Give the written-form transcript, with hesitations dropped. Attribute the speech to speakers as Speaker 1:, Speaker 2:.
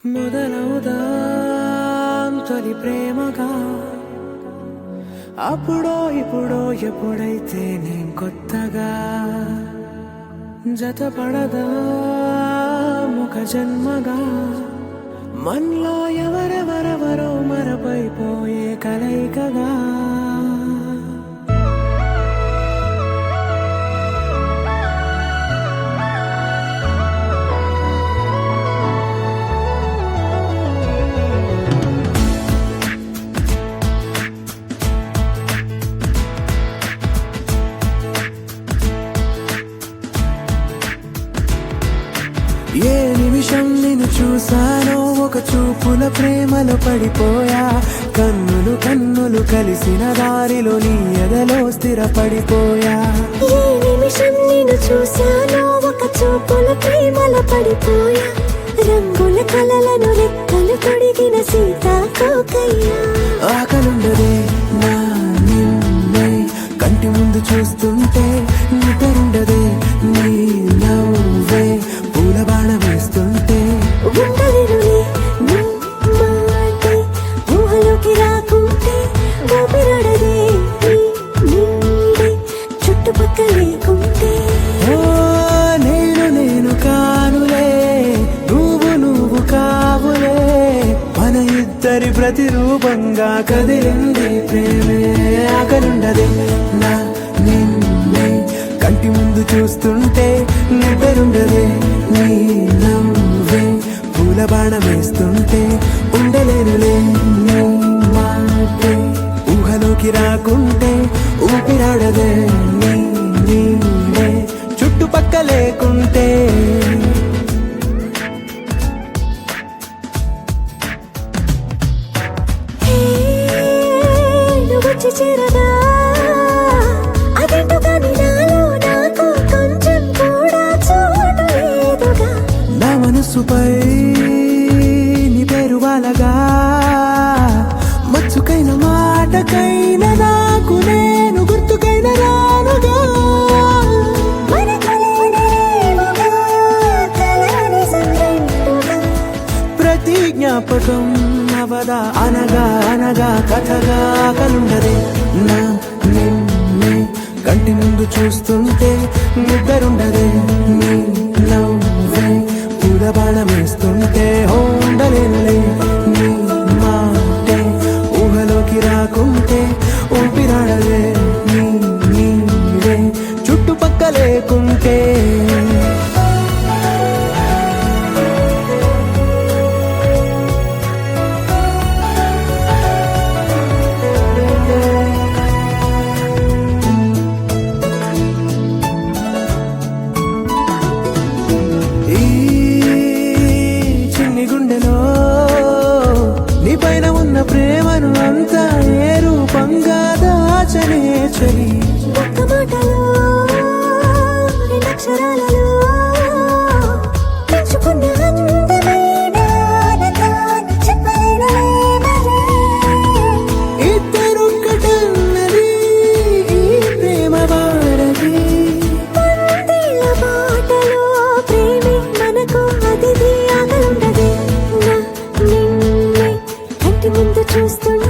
Speaker 1: మొదలవుదాం తొలి ప్రేమగా అప్పుడో ఇప్పుడో ఎప్పుడైతే నేను కొత్తగా జతపడదా ఒక జన్మగా మనలో ఎవరెవరెవరో మరపైపోయే కలయికగా ఏ నిమిషం నిన్ను చూసానో ఒక చూపుల ప్రేమలో పడిపోయా కన్నులు కన్నులు కలిసిన దారిలో నీ ఎదలో స్థిరపడిపోయా
Speaker 2: ఏ నిమిషం నిన్ను చూసానో ఒక చూపుల ప్రేమలో పడిపోయా రంగుల కలలను రెక్కలు తొడిగిన సీతాకోకయ్యా
Speaker 1: ఆకలుండదే నా నిన్నే కంటి ముందు చూస్తుంటే నిద్రుండదే నీ నవ్వే పూల బాణ వేస్తుంటే
Speaker 2: ఉండదిరులే నీ మాటే ఊహలోకి రాకుంటే ఊపిరాడదే నీ నీడే చుట్టుపక్కల లేకుంటే
Speaker 1: ఓ నేను కానులే నువ్వు కావులే మన ఇద్దరి ప్రతిరూపంగా కదిలింది ప్రేమే ఆకలుండదే నా నిన్నే కంటి ముందు చూస్తుంటే నిద్రుండదే నీ నవ్వే పూల బాణం వేస్తుంటే ఉండలేనులే నీ మాటే ఊహలోకి రాకుంటే ఊపిరాడదే నీ నీడే చుట్టుపక్క లేకుంటే
Speaker 2: నువ్వు వచ్చి చేరగా అదేంటో కానీ నాలో నాకు కొంచెం కూడా చోటు లేదుగా
Speaker 1: నా మనసుపై నీ పేరు వాలగా మచ్చుకైన మాటకైన నాకు నేను గుర్తుకైన రానుగా
Speaker 2: మన కలనేముగా కలని సంగంటుగా
Speaker 1: ప్రతి జ్ఞాపకం అవదా అనగా అనగా కథగా కలుండదే నా నిన్నే కంటి ముందు చూస్తుంటే నిద్రుండదే నీ నవ్వే పూల బాణం వేస్తుంటే ఉండలేనులే నీ మాటే ఊహలోకి రాకుంటే ఊపిరాడదే నీ నీడే చుట్టుపక్క లేకుంటే ఈ చిన్ని గుండెలో నీ పైన ఉన్న ప్రేమను అంతా ఏ రూపంగా దాచనే చలి
Speaker 2: ఒక్క మాటలో రెండక్షరాలలో పెంచుకున్న అందమైన ఆనందాన్ని చెప్పలేనులే
Speaker 1: ఇద్దరొక్కటన్నది ఈ ప్రేమ వాడది
Speaker 2: పందిళ్ళ బాటలో ప్రేమే మనకు అతిథి ఆగలుండదే నా నిన్నే కంటి ముందు చూస్తుంటే